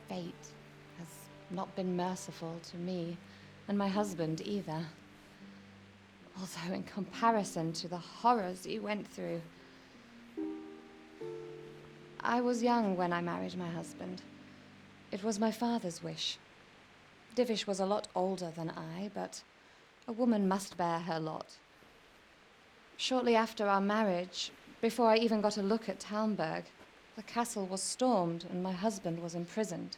fate has not been merciful to me, and my husband either. Although in comparison to the horrors he went through. I was young when I married my husband. It was my father's wish. Divish was a lot older than I, but a woman must bear her lot. Shortly after our marriage, before I even got a look at Talmberg, the castle was stormed and my husband was imprisoned.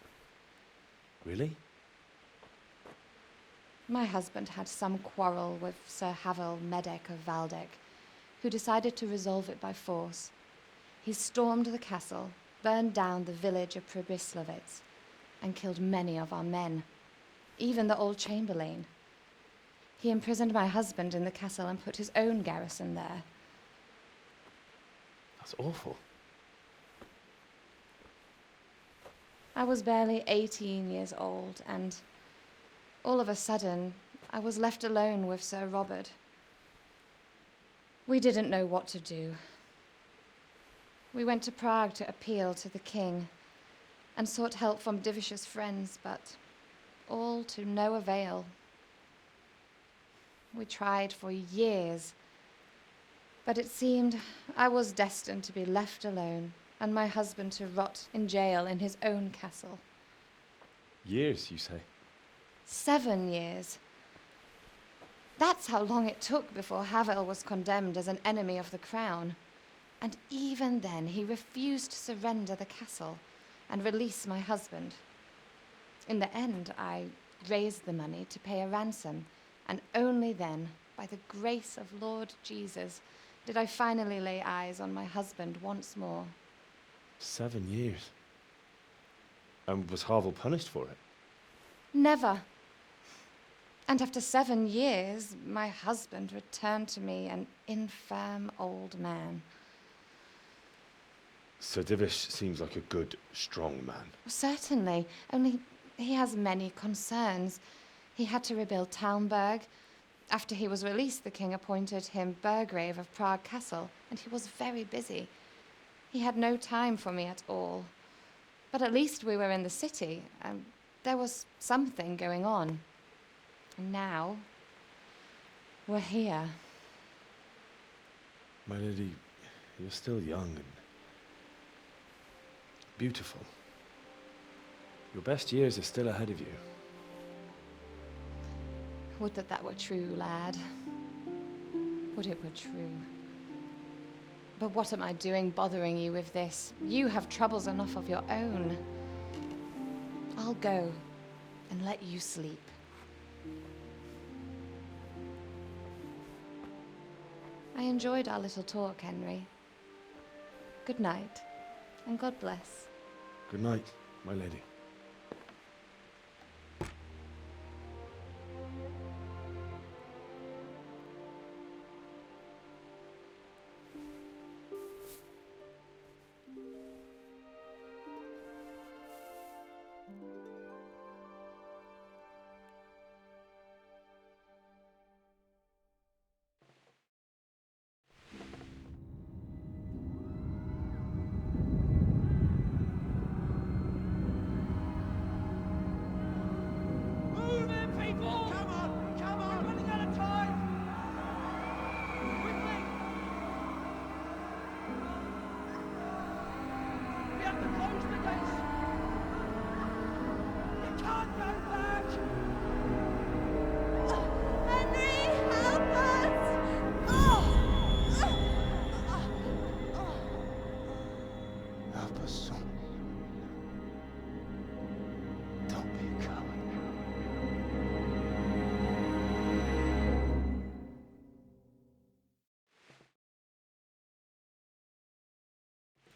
Really? My husband had some quarrel with Sir Havel Medek of Valdek, who decided to resolve it by force. He stormed the castle, burned down the village of Pribyslavitz, and killed many of our men, even the old chamberlain. He imprisoned my husband in the castle and put his own garrison there. That's awful. I was barely 18 years old, and all of a sudden, I was left alone with Sir Robert. We didn't know what to do. We went to Prague to appeal to the king and sought help from Divish's friends, but all to no avail. We tried for years, but it seemed I was destined to be left alone and my husband to rot in jail in his own castle. Years, you say? 7 years. That's how long it took before Havel was condemned as an enemy of the crown. And even then, he refused to surrender the castle and release my husband. In the end, I raised the money to pay a ransom, and only then, by the grace of Lord Jesus, did I finally lay eyes on my husband once more. 7 years? And was Havel punished for it? Never. And after 7 years, my husband returned to me an infirm old man. Sir Divish seems like a good, strong man. Certainly, only he has many concerns. He had to rebuild Talmberg. After he was released, the king appointed him Burgrave of Prague Castle, and he was very busy. He had no time for me at all. But at least we were in the city, and there was something going on. And now, we're here. My lady, you're still young and beautiful. Your best years are still ahead of you. Would that that were true, lad. Would it were true. But what am I doing bothering you with this? You have troubles enough of your own. I'll go and let you sleep. I enjoyed our little talk, Henry. Good night, and God bless. Good night, my lady.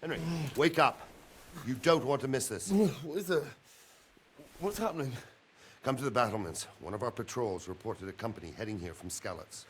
Henry, wake up. You don't want to miss this. What is it? What's happening? Come to the battlements. One of our patrols reported a company heading here from Skalitz.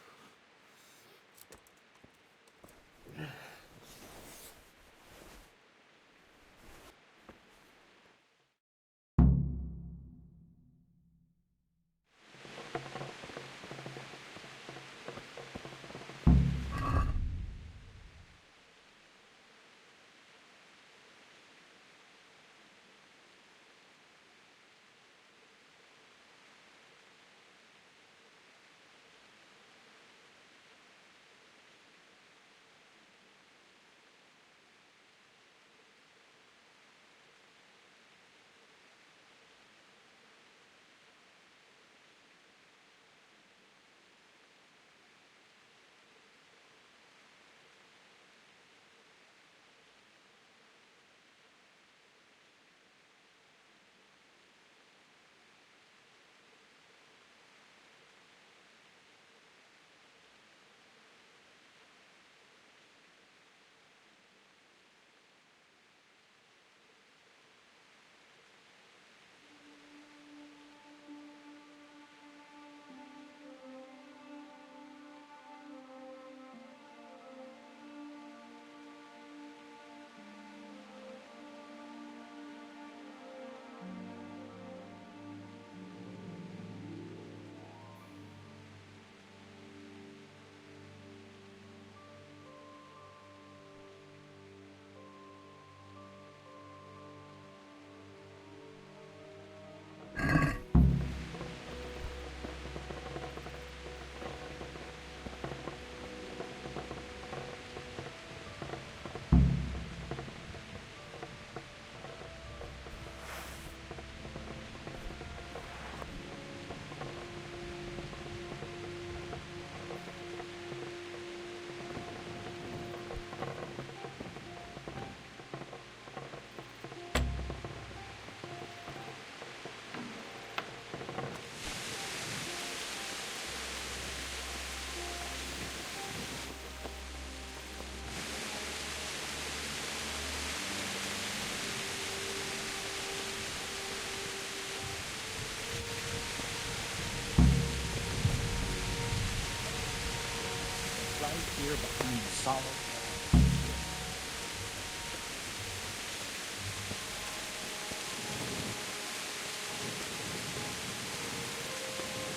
sorrow.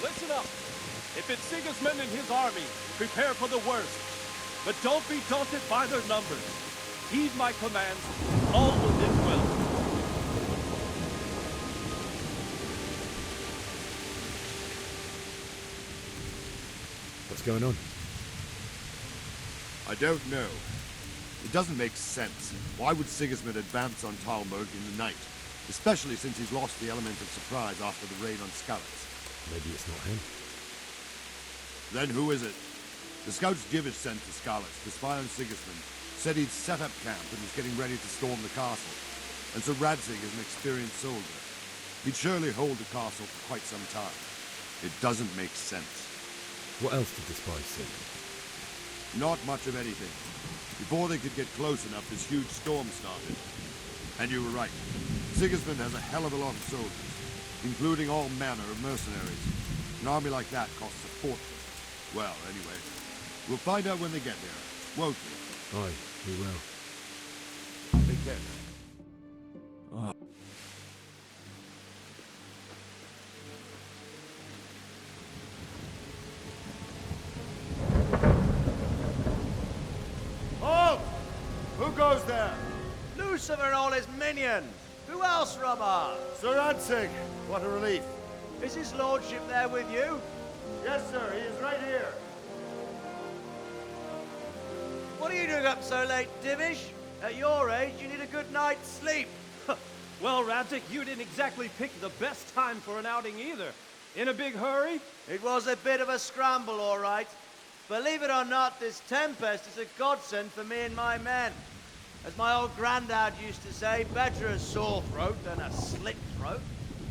Listen up. If it's Sigismund and his army, prepare for the worst. But don't be daunted by their numbers. Heed my commands. All will end well. What's going on? I don't know. It doesn't make sense. Why would Sigismund advance on Talmberg in the night? Especially since he's lost the element of surprise after the raid on Skalitz. Maybe it's not him. Then who is it? The scouts Divish sent to Skalitz to spy on Sigismund said he'd set up camp and was getting ready to storm the castle. And so Radzig is an experienced soldier. He'd surely hold the castle for quite some time. It doesn't make sense. What else did the spies see? Not much of anything. Before they could get close enough, this huge storm started. And you were right. Sigismund has a hell of a lot of soldiers, including all manner of mercenaries. An army like that costs a fortune. Well, anyway, we'll find out when they get there, won't we? Aye, we will. Take care. Halt! Who goes there? Lucifer and all his minions. Who else, Robber? Sir Radzig. What a relief. Is his lordship there with you? Yes, sir. He is right here. What are you doing up so late, Divish? At your age, you need a good night's sleep. Well, Radzig, you didn't exactly pick the best time for an outing either. In a big hurry? It was a bit of a scramble, all right. Believe it or not, this tempest is a godsend for me and my men. As my old granddad used to say, better a sore throat than a slit throat.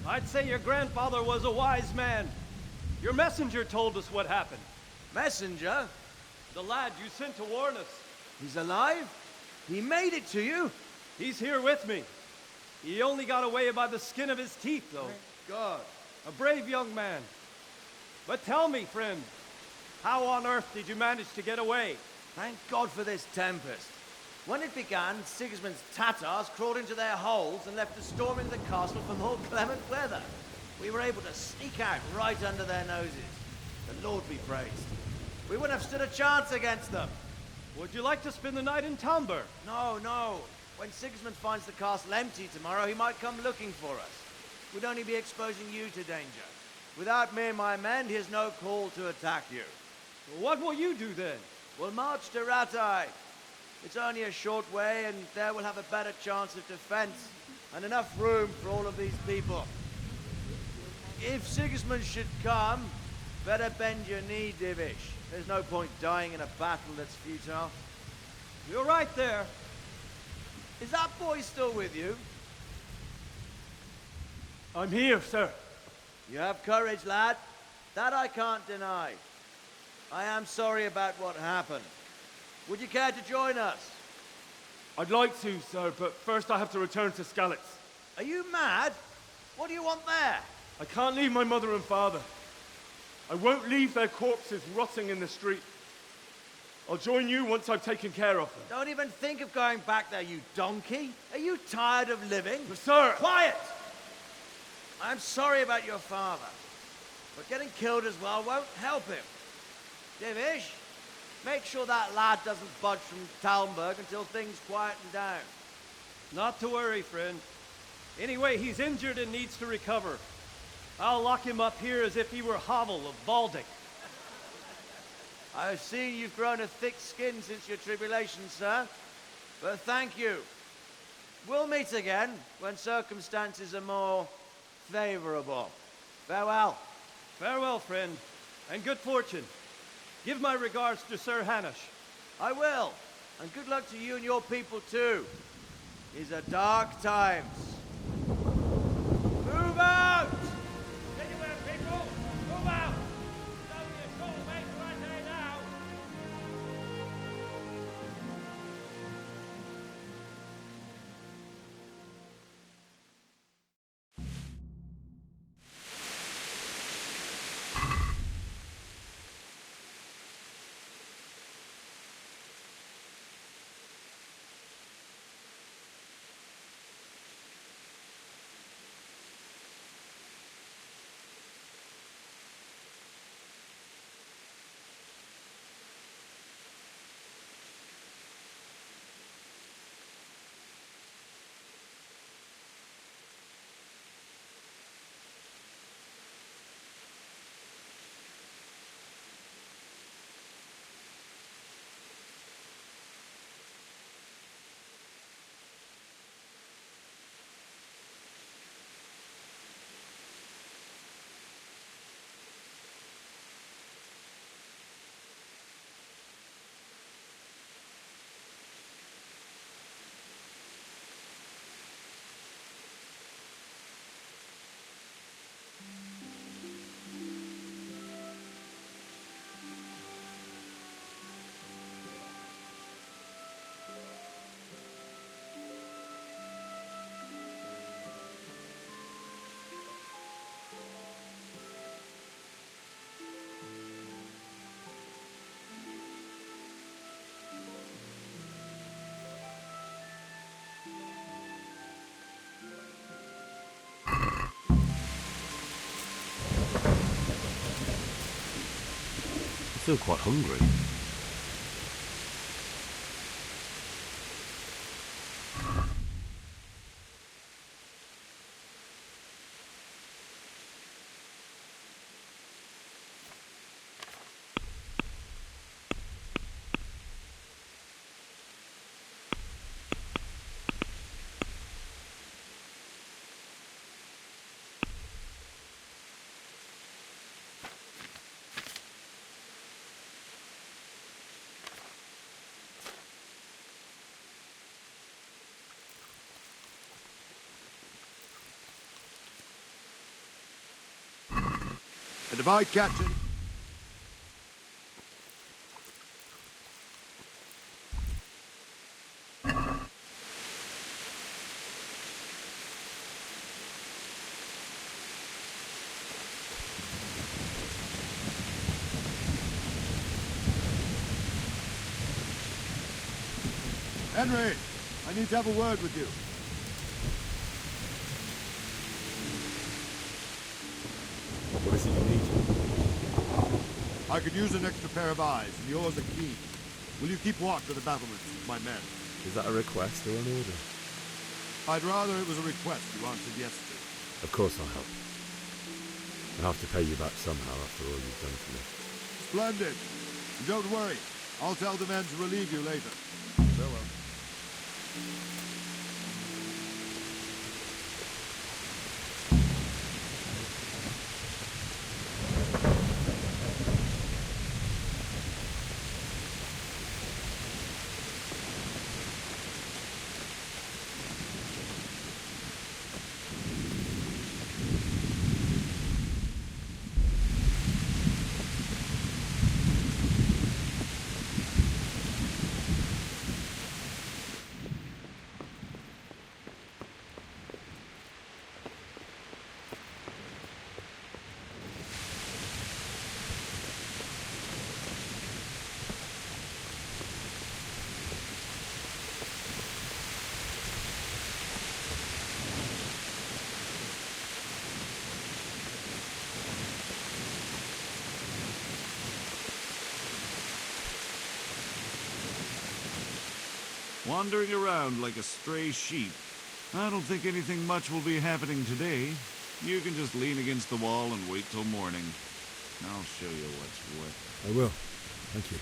I'd say your grandfather was a wise man. Your messenger told us what happened. Messenger? The lad you sent to warn us. He's alive? He made it to you? He's here with me. He only got away by the skin of his teeth, though. Thank God. A brave young man. But tell me, friend, how on earth did you manage to get away? Thank God for this tempest. When it began, Sigismund's Tatars crawled into their holes and left us storming the castle for more clement weather. We were able to sneak out right under their noses. The Lord be praised. We wouldn't have stood a chance against them. Would you like to spend the night in Talmberg? No, no. When Sigismund finds the castle empty tomorrow, he might come looking for us. We'd only be exposing you to danger. Without me and my men, he has no call to attack you. What will you do then? We'll march to Ratai. It's only a short way, and there we'll have a better chance of defense and enough room for all of these people. If Sigismund should come, better bend your knee, Divish. There's no point dying in a battle that's futile. You're right there. Is that boy still with you? I'm here, sir. You have courage, lad. That I can't deny. I am sorry about what happened. Would you care to join us? I'd like to, sir, but first I have to return to Skalitz. Are you mad? What do you want there? I can't leave my mother and father. I won't leave their corpses rotting in the street. I'll join you once I've taken care of them. Don't even think of going back there, you donkey. Are you tired of living? But sir! Quiet! I'm sorry about your father, but getting killed as well won't help him. Divish, make sure that lad doesn't budge from Talmberg until things quieten down. Not to worry, friend. Anyway, he's injured and needs to recover. I'll lock him up here as if he were Havel of Baldic. I've seen you've grown a thick skin since your tribulation, sir. But thank you. We'll meet again when circumstances are more favorable. Farewell. Farewell, friend, and good fortune. Give my regards to Sir Hanush. I will. And good luck to you and your people, too. These are dark times. Move out! Anywhere, people! Move out! It's only a short way to Rattay now! feel quite hungry. And if I catch it... Henry, I need to have a word with you. What is it you need? I could use an extra pair of eyes, and yours are keen. Will you keep watch of the battlements with my men? Is that a request or an order? I'd rather it was a request you answered yes to. Of course I'll help. I'll have to pay you back somehow after all you've done for me. Splendid. And don't worry, I'll tell the men to relieve you later. Farewell. Wandering around like a stray sheep. I don't think anything much will be happening today. You can just lean against the wall and wait till morning. I'll show you what's what. I will. Thank you.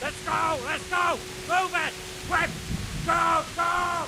Let's go! Let's go! Move it! Quick! Go! Go!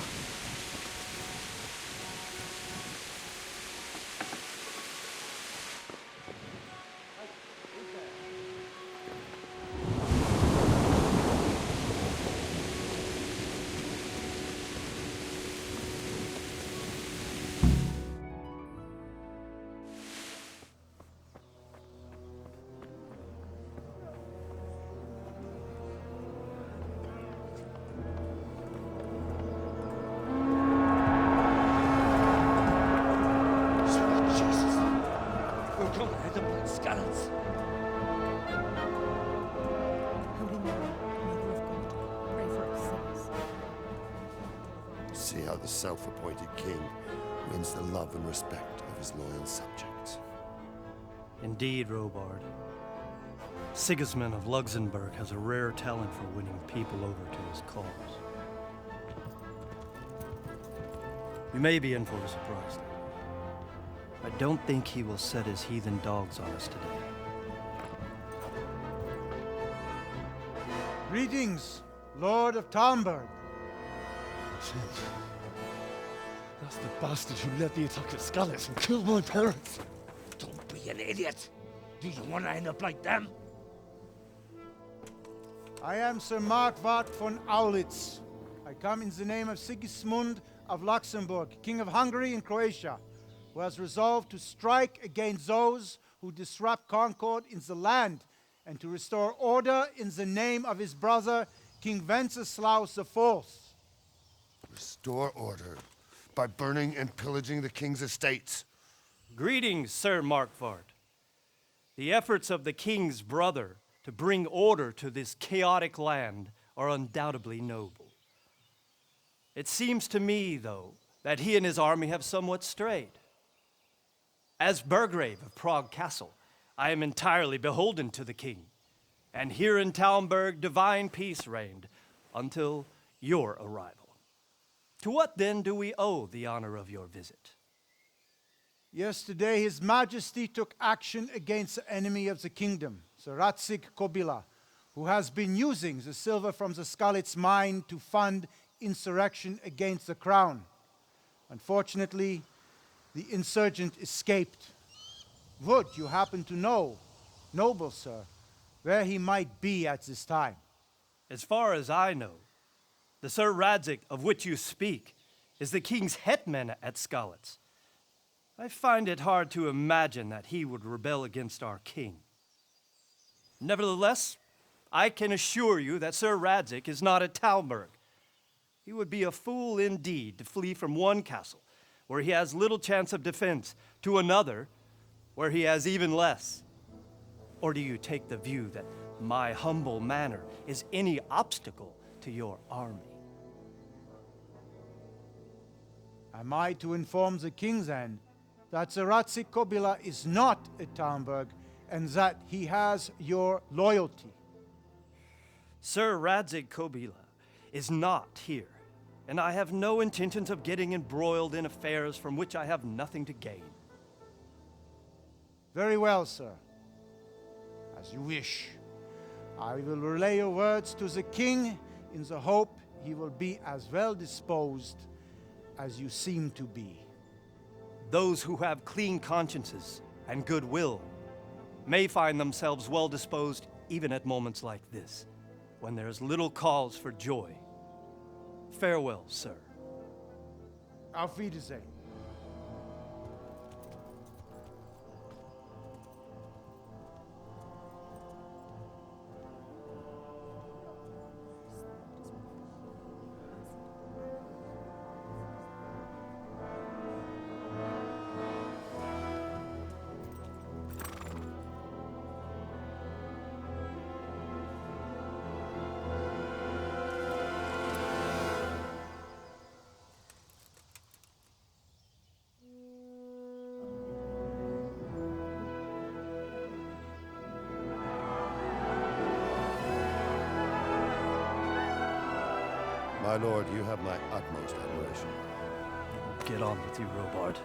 Come head up like scallops. Holy Mary, Mother of God, pray for us sinners. See how the self-appointed king wins the love and respect of his loyal subjects. Indeed, Robard. Sigismund of Luxembourg has a rare talent for winning people over to his cause. You may be in for a surprise, though. I don't think he will set his heathen dogs on us today. Greetings, Lord of Talmberg. That's the bastard who led the attack at Scallops and killed my parents. Don't be an idiot. Do you want to end up like them? I am Sir Markwart von Aulitz. I come in the name of Sigismund of Luxembourg, King of Hungary and Croatia, who has resolved to strike against those who disrupt concord in the land and to restore order in the name of his brother, King Wenceslaus IV. Restore order by burning and pillaging the king's estates. Greetings, Sir Markwart. The efforts of the king's brother to bring order to this chaotic land are undoubtedly noble. It seems to me, though, that he and his army have somewhat strayed. As Burgrave of Prague Castle, I am entirely beholden to the king, and here in Talmberg divine peace reigned until your arrival. To what then do we owe the honor of your visit? Yesterday, His Majesty took action against the enemy of the kingdom, Sir Radzig Kobyla, who has been using the silver from the Skalitz mine to fund insurrection against the crown. Unfortunately, the insurgent escaped. Would you happen to know, noble sir, where he might be at this time? As far as I know, the Sir Radzig of which you speak is the king's hetman at Skalitz. I find it hard to imagine that he would rebel against our king. Nevertheless, I can assure you that Sir Radzig is not at Talmberg. He would be a fool indeed to flee from one castle, where he has little chance of defense, to another, where he has even less. Or do you take the view that my humble manner is any obstacle to your army? Am I to inform the king then that Sir Radzig Kobyla is not at Talmberg and that he has your loyalty? Sir Radzig Kobyla is not here, and I have no intentions of getting embroiled in affairs from which I have nothing to gain. Very well, sir. As you wish. I will relay your words to the king in the hope he will be as well disposed as you seem to be. Those who have clean consciences and goodwill may find themselves well disposed even at moments like this, when there is little cause for joy. Farewell, sir. Auf Wiedersehen. My lord, you have my utmost admiration. Get on with you, Robard.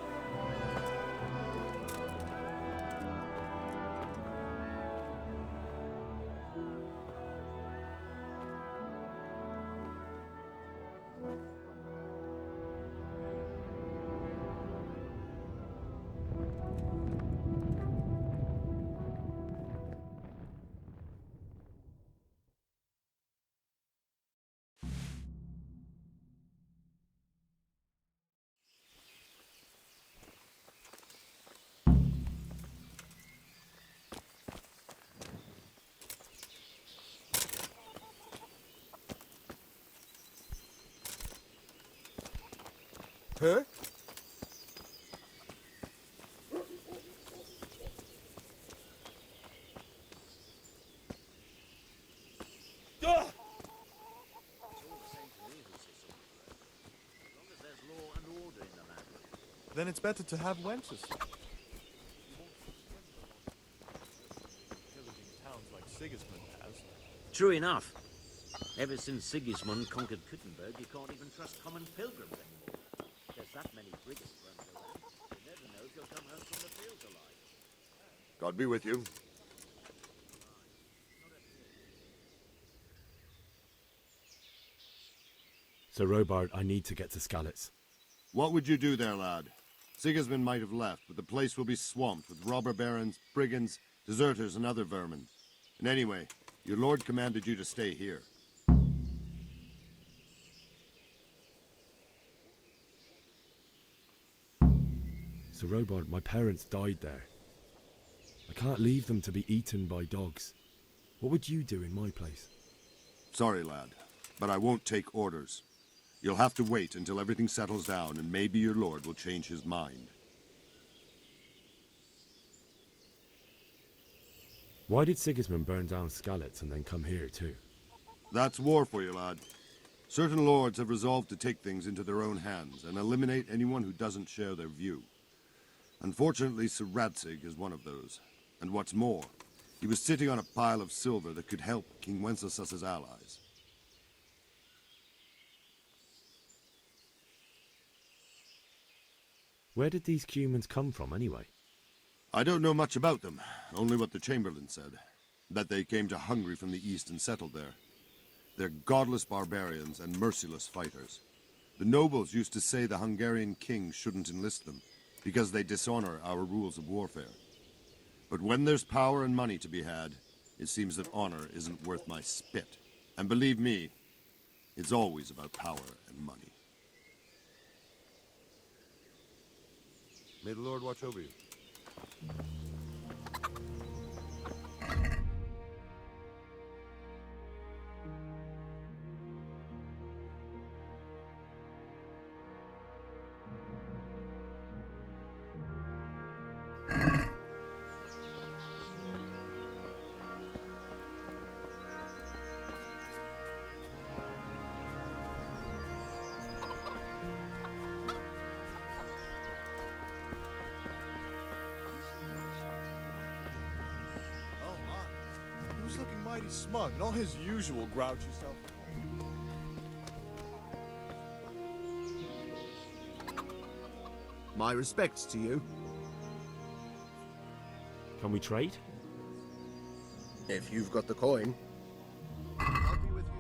Huh? then it's better to have wenches. Pillaging towns like Sigismund has. True enough. Ever since Sigismund conquered Kuttenberg, you can't even trust common pilgrims anymore. There's that many brigands running around. You never know if you'll come home from the fields alive. God be with you. Sir Robard, I need to get to Skalitz. What would you do there, lad? Sigismund might have left, but the place will be swamped with robber barons, brigands, deserters, and other vermin. And anyway, your lord commanded you to stay here. Sir Robard, my parents died there. I can't leave them to be eaten by dogs. What would you do in my place? Sorry, lad, but I won't take orders. You'll have to wait until everything settles down, and maybe your lord will change his mind. Why did Sigismund burn down Skalitz and then come here too? That's war for you, lad. Certain lords have resolved to take things into their own hands and eliminate anyone who doesn't share their view. Unfortunately, Sir Radzig is one of those. And what's more, he was sitting on a pile of silver that could help King Wenceslaus's allies. Where did these humans come from anyway? I don't know much about them, only what the Chamberlain said. That they came to Hungary from the east and settled there. They're godless barbarians and merciless fighters. The nobles used to say the Hungarian king shouldn't enlist them, because they dishonor our rules of warfare. But when there's power and money to be had, it seems that honor isn't worth my spit. And believe me, it's always about power and money. May the Lord watch over you. He was looking mighty smug, not his usual grouchy self. My respects to you. Can we trade? If you've got the coin. I'll be with you.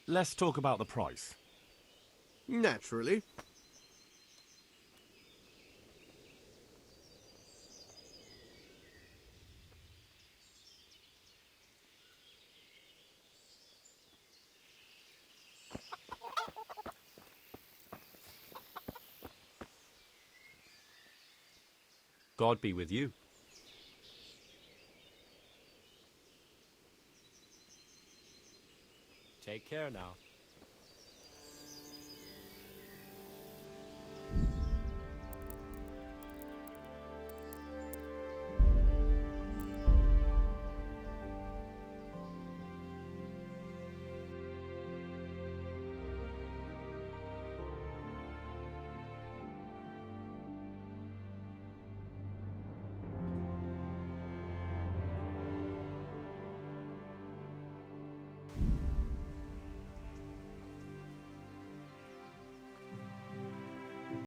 Let's talk about the price. Naturally. God be with you. Take care now.